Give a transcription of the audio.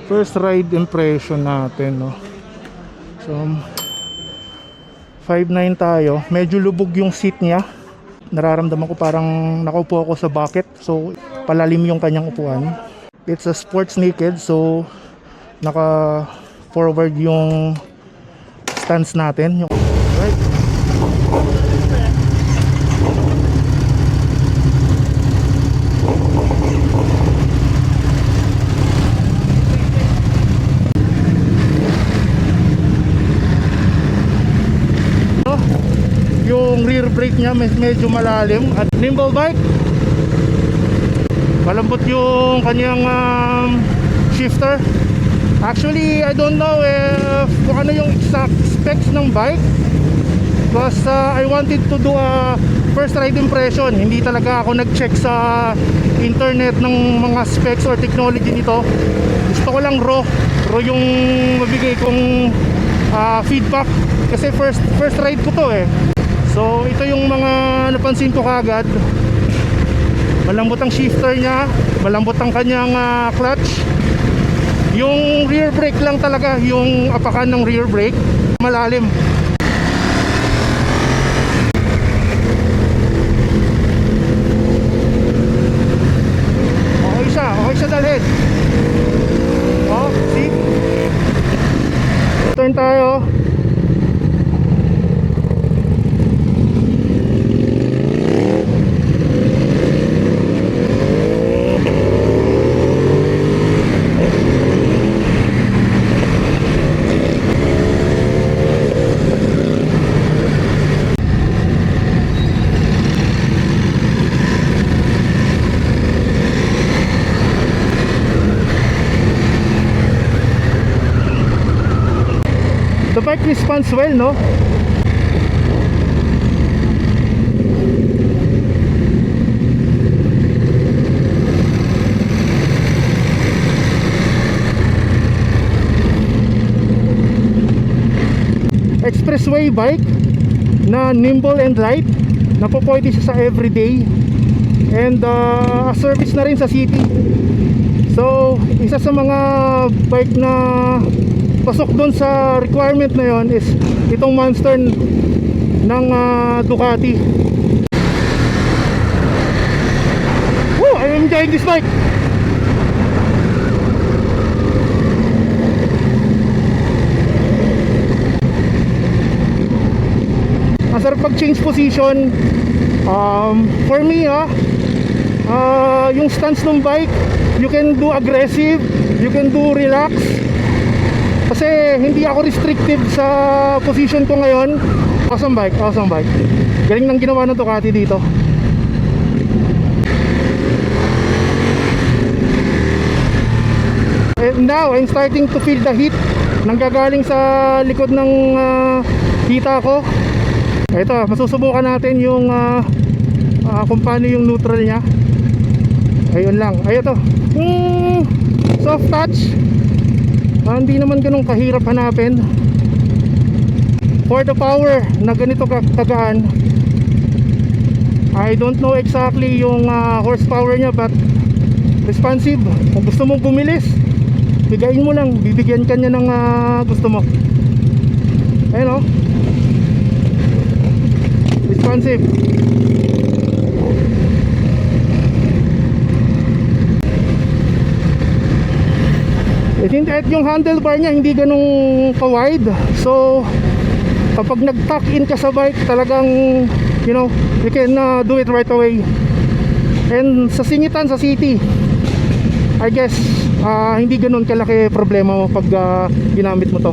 First ride impression natin, no. So 5'9" tayo. Medyo lubog yung seat niya. Nararamdaman ko parang nakaupo ako sa bucket. So palalim yung kanyang upuan. It's a sports naked, so naka forward yung stance natin. Yung right. Yung rear brake niya medyo malalim at nimble bike. Malambot yung kanyang shifter. Actually, I don't know if kung ano yung exact specs ng bike, because I wanted to do a first ride impression. Hindi talaga ako nag-check sa internet ng mga specs or technology nito. Gusto ko lang raw yung mabigay kong feedback kasi first ride ko to eh. So ito yung mga napansin ko kagad. Malambot ang shifter niya, malambot ang kanyang clutch. Yung rear brake lang talaga, yung apakan ng rear brake malalim. Okay siya dalhin. Oh, see? Turn tayo. The bike responds well, no? Expressway bike na nimble and light, na po pwede siya sa everyday, and service na rin sa city. So isa sa mga bike na pasok doon sa requirement na yon is itong Monster ng Ducati. Woo! I'm enjoying this bike. Ang sarap pag-change position. For me yung stance ng bike, you can do aggressive, you can do relax. Kasi hindi ako restrictive sa position ko ngayon. Awesome bike. Galing nang ginawa ng Ducati dito. And now I'm starting to feel the heat nanggagaling sa likod ng hita ko. Ito, masusubukan natin yung kung paano yung neutral nya. Ayun lang. Ayun to. Soft touch. Hindi naman ganun kahirap hanapin. For the power na ganito kagaan, I don't know exactly yung horsepower nya, but responsive. Kung gusto mong bumilis, bigayin mo lang, bibigyan ka niya ng gusto mo. Ayun o, responsive. At yung handlebar niya hindi ganun ka-wide. So kapag nag-tuck in ka sa bike, talagang you can do it right away. And sa singitan sa city, I guess hindi ganun kalaki problema mo pag ginamit mo to.